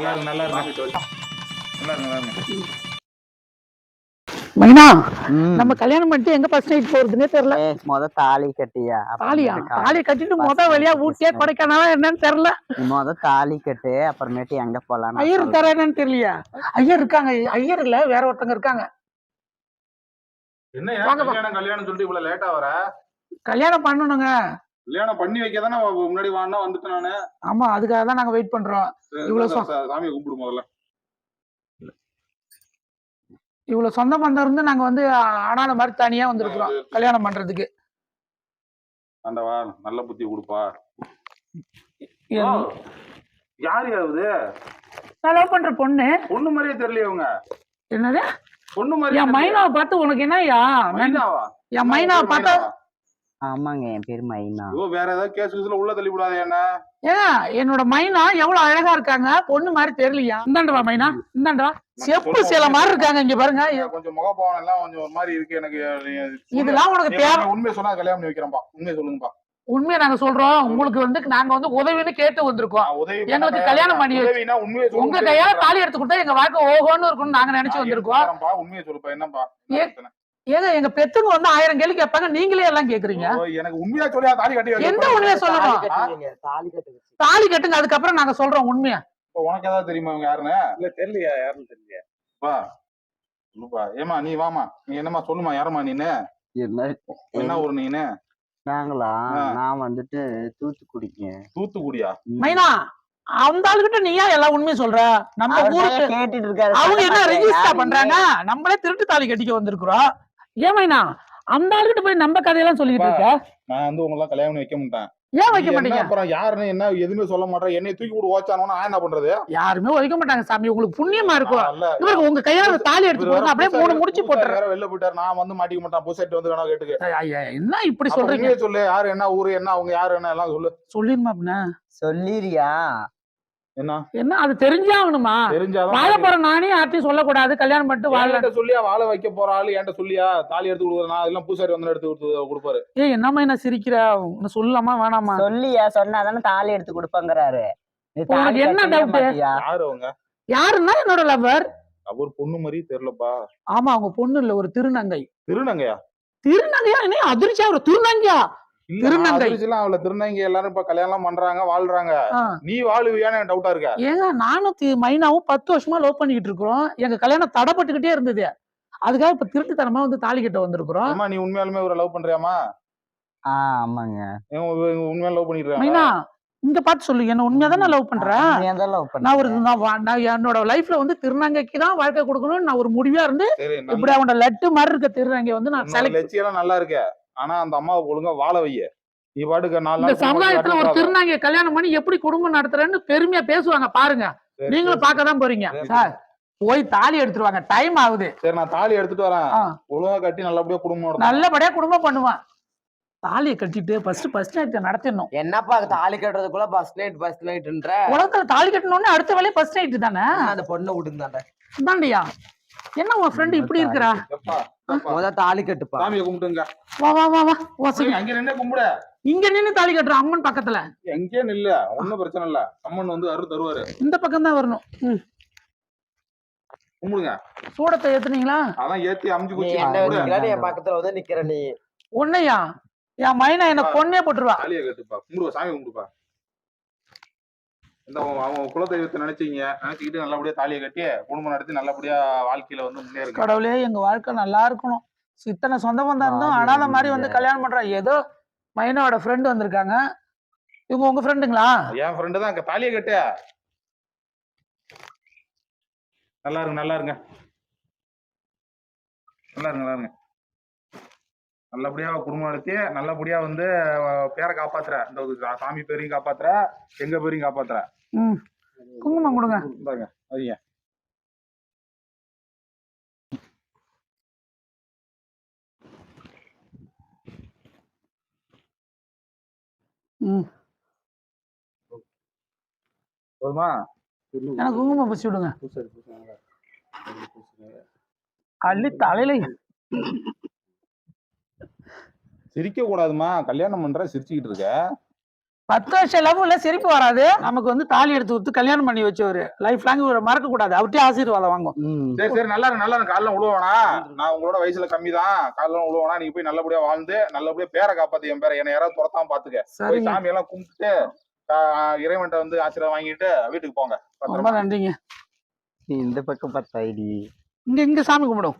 நல்லா இருக்கு நல்லா இருக்கு நல்லா இருக்கு நல்லா இருக்கு. மைனா நம்ம கல்யாணம் பண்ணிட்டு எங்க ஃபர்ஸ்ட் நைட் போறதுன்னே தெரியல. முத தாலி கட்டியா? தாலியா? தாலி கட்டிட்டு முத வழியா ஊட்டியே கொடைக்கானலா என்னன்னு தெரியல. முத தாலி கட்டு, அப்புறமேட்டு எங்க போலாம்? ஐயர் தரானு தெரியலையா? ஐயர் இருக்காங்க. ஐயர் இல்ல, வேற ஒருத்தங்க இருக்காங்க. என்ன கல்யாணம் சொல்லிட்டு இவ்வளவு லேட்டா வர? கல்யாணம் பண்ணணுங்க. கல்யாணம் பண்ணி வைக்க தானே முன்னாடி வான்னா வந்துட்டேன் நானு. ஆமா, அதுக்காக தான் நாங்க வெயிட் பண்றோம். இவ்வளவு சாமியை கும்பிடு முதல்ல. இவ்வளவு சொந்த பந்தம் இருந்து நாங்க வந்து ஆனால மாதிரி தனியா வந்திருக்கிறோம் கல்யாணம் பண்றதுக்கு. ஆண்டவா நல்ல புத்தி கொடுப்பா. யாரு யாவது? நான் லவ் பண்ற பொண்ணு. பொண்ணு மாதிரியே தெரியல அவங்க. என்னது பொண்ணு மாதிரி? என் மைனாவை பார்த்து உனக்கு என்னய்யா? மைனாவா? என் மைனாவை பார்த்தா? ஆமாங்க, என் பேரு மைனா. வேற ஏதாவது கேஸ்ல உள்ள தள்ளி விடாத என்ன? ஏன் என்னோட மைனா எவ்வளவு அழகா இருக்காங்க, பொண்ணு மாதிரி தெரியலையா? இந்தாண்டா மைனா, இந்தாண்டா. செப்பு சேலை மாதிரி இருக்காங்க. இங்க பாருங்க, கொஞ்சம் முகப்பாவனம் எல்லாம் கொஞ்சம் ஒரு மாதிரி இருக்கு எனக்கு. இதெல்லாம் உனக்கு தேவை? உண்மையை சொன்னா கல்யாணம் பண்ணி வைக்கிறேன்பா. உண்மையை சொல்லுங்கப்பா. உண்மையை நாங்க சொல்றோம். உங்களுக்கு வந்து நாங்க வந்து உதவின்னு கேட்டு வந்திருக்கோம். எங்களுக்கு கல்யாணம் பண்ணி உங்க கையால தாலி எடுத்து கொடுத்தா எங்க வாழ்க்கை ஓஹோன்னு இருக்கும்னு நாங்க நினைச்சு வந்திருக்கோம். உண்மையை சொல்லுப்பா. என்னப்பா ஏங்க எங்க பெத்துங்க வந்து 1000 கேள்வி கேட்பாங்க, நீங்களே எல்லாம் கேக்குறீங்க. எனக்கு உண்மையா சொல்லியா தாலி கட்டி? எந்த உண்மையா சொல்லணும்? தாலி கட்டுங்க, அதுக்கப்புறம் நாங்க சொல்றோம் உண்மையா. உனக்கு ஏதாவது தெரியுமா அவங்க யாருன்னு? இல்ல தெரியலையா? யாருன்னு தெரியலையா? வா சொல்லுப்பா. ஏமா நீ வாமா, நீ என்னமா சொல்லுமா. யாரமா நீனு? என்ன ஊரு நீனு? நாங்களா? நான் வந்துட்டு தூத்துக்குடிங்க. தூத்துக்குடியா? மைனா அந்த ஆளுகிட்ட நீயா எல்லாம் உண்மையை சொல்ற? நம்ம ஊருக்கு கேட்டுட்டு இருக்காரு. அவங்க என்ன ரெஜிஸ்டர் பண்றாங்க? நம்மளே திருட்டு தாலி கட்டிக்க வந்திருக்கிறோம். ஏமைனா அந்த ஆளுகிட்ட போய் நம்ம கதையெல்லாம் சொல்லிட்டு இருக்க? நான் வந்து உங்க எல்லாம் கல்யாணம் வைக்க மாட்டேன். ஏன் வைக்க மாட்டீங்க? அப்புறம் யாருன்னு என்ன எதுவுமே சொல்ல மாட்டேன். என்னை தூக்கி போட்டு ஓச்சானோ நான் என்ன பண்றது? யாருமே வைக்க மாட்டாங்க சாமி, உங்களுக்கு புண்ணியமா இருக்கும். உங்க கையால தாலி எடுத்து போடுங்க, அப்படியே 3 முடிச்சு போட்டுற. வேற வெளில போயிட்டாரு, நான் வந்து மாட்டிக்க மாட்டேன். புசைட் வந்து வேணா கேட்டுக்க. என்ன இப்படி சொல்றீங்க? சொல்லு, யாரு என்ன ஊரு என்ன அவங்க யாரு என்ன எல்லாம் சொல்லு. சொல்லிருமா அப்படின்னா? சொல்லிரியா? என்ன அது தெரிஞ்சாகணுமா? வாழ போற நானே யார்ட்டையும் சொல்லக்கூடாது. கல்யாணம் பண்ணிட்டு வாழ சொல்லியா? வாழ வைக்க போற ஆளு என்கிட்ட சொல்லியா? தாலி எடுத்து கொடுக்குற நான் எல்லாம் பூசாரி வந்து எடுத்து கொடுப்பாரு. என்னமா என்ன சிரிக்கிற? சொல்லலாமா வேணாமா? சொல்லியா? சொன்னாதானே தாலி எடுத்து கொடுப்பாங்கிறாரு. உனக்கு என்ன டவுட்? யாரு அவங்க? யாருன்னா என்னோட லவர். அவர் பொண்ணு மாதிரி தெரியலப்பா. ஆமா, அவங்க பொண்ணு இல்ல, ஒரு திருநங்கை. திருநங்கையா? திருநங்கையா? என்ன அதிர்ச்சியா? ஒரு திருநங்கையா? திருநங்கை எல்லாரும் இப்ப கல்யாணம் பண்றாங்க, வாழ்றாங்க. நீ வாழுவியான்னு டவுட்டா இருக்க. ஏங்க நானும் மைனாவும் 10 வருஷமா லவ் பண்ணிக்கிட்டு இருக்கிறோம். எங்க கல்யாணம் தடைப்பட்டுக்கிட்டே இருந்தது. அதுக்காக இப்ப திருட்டுத்தனமா வந்து தாலி கட்ட வந்திருக்கிறோம். நீ உண்மையாலுமே ஒரு லவ் பண்றியாமா? ஆமாங்க, உண்மையா லவ் பண்ணிட்டு மைனா இங்க பாத்து சொல்லு. என்ன உண்மையாதான் நான் லவ் பண்றேன். நான் என்னோட லைஃப்ல வந்து திருநங்கைக்கு தான் வாழ்க்கை கொடுக்கணும்னு நான் ஒரு முடிவா இருந்து இப்படி அவனோட லட்டு மாதிரி இருக்க திருநங்கை வந்து நான் லட்சியம் நல்லா இருக்க. ஆனா அந்த அம்மாவை ஒழுங்கா வாழ வைய. நீ பாட்டுக்கு 4 நாள் சமுதாயத்துல ஒரு திருநங்கையை கல்யாணம் பண்ணி எப்படி குடும்பம் நடத்துறேன்னு பெருமையா பேசுவாங்க பாருங்க. நீங்களும் பார்க்கதான் போறீங்க. சார் போய் தாலி எடுத்துருவாங்க, டைம் ஆகுது. சரி நான் தாலி எடுத்துட்டு வரேன். ஒழுங்கா கட்டி நல்லபடியா குடும்பம் நல்லபடியா குடும்பம் பண்ணுவான். தாலியை கட்டிட்டு ஃபர்ஸ்ட் நைட் நடத்திடணும். என்னப்பா தாலி கட்டுறதுக்குள்ள ஃபர்ஸ்ட் நைட்ன்ற உலகத்துல தாலி கட்டணும்னு அடுத்த வேலையை ஃபர்ஸ்ட் நைட் தானே. அந்த பொண்ணை விட்டுந்தாண்டா தாண்டியா? என்ன உன் ஃப்ரெண்ட் இப்படி இருக்கிறா? தாலி கட்டுப்பா. சாமியை கும்பிட்டுங்க. வா வா வா வா. அங்க நின்னு கும்பிட. இங்க நின்னு தாலி கட்டுற அம்மன் பக்கத்துல. எங்கே நில்ல, ஒன்னும் பிரச்சனை இல்ல. அம்மன் வந்து அருள் தருவாரு. இந்த பக்கம் தான் வரணும். கும்பிடுங்க. சூடத்தை ஏத்துனீங்களா? அதான் ஏத்தி அமுச்சு குச்சி என் பக்கத்துல வந்து நிக்கிற நீ. உன்னையா? என் மைனா என்ன பொண்ணே போட்டுருவா. தாலியை கட்டுப்பா, கும்பிடுவா, சாமி கும்பிடுப்பா. இந்த அவங்க குலதெய்வத்தை நினைச்சுக்கிட்டு நல்லபடியா தாலியை கட்டி குடும்பம் நடத்தி நல்லபடியா வாழ்க்கையில வந்து முன்னேறி. கடவுளே எங்க வாழ்க்கை நல்லா இருக்கணும். இத்தனை சொந்த பந்தம் இருந்தும் அனாதை மாதிரி வந்து கல்யாணம் பண்ற. ஏதோ மைனாவோட ஃப்ரெண்டு வந்திருக்காங்க. இவங்க உங்க ஃப்ரெண்டுங்களா? என் ஃப்ரெண்டு தான். தாலியை கட்டு. நல்லா இருங்க நல்லா இருங்க நல்லா இருங்க நல்லா இருங்க. நல்லபடியா குடும்பம் நடத்தி நல்லபடியா வந்து பேரை காப்பாத்துற. இந்த சாமி பேரையும் காப்பாத்துற, எங்க பேரையும் காப்பாத்துற. குங்குமம் கொடுங்க. ஐயா போதுமா? எனக்கு குங்குமம் பூசி விடுங்க. அள்ளி தலையில. சிரிக்க கூடாதுமா, கல்யாணம் பண்ற சிரிச்சுக்கிட்டு இருக்க. 10 வருஷம் லவ்ல சிரிப்பு வராது. நமக்கு வந்து தாலி எடுத்து கொடுத்து கல்யாணம் பண்ணி வச்சவரு லைஃப் லாங் ஒரு மறக்க கூடாது. அவர்கிட்ட ஆசீர்வாதம் வாங்கும். சரி சரி, நல்லா இருக்கு காலைல உழுவனா. நான் உங்களோட வயசுல கம்மி தான். காலைல உழுவனா. நீங்க போய் நல்லபடியா வாழ்ந்து நல்லபடியா பேரை காப்பாத்து. என் பேரை என்ன யாராவது துரத்தாம பாத்துக்க. போய் சாமி எல்லாம் கும்பிட்டு இறைவன்ட்ட வந்து ஆசீர்வாதம் வாங்கிட்டு வீட்டுக்கு போங்க. ரொம்ப நன்றிங்க. இந்த பக்கம் பார்த்தா ஐடி இங்க சாமி கும்பிடும்.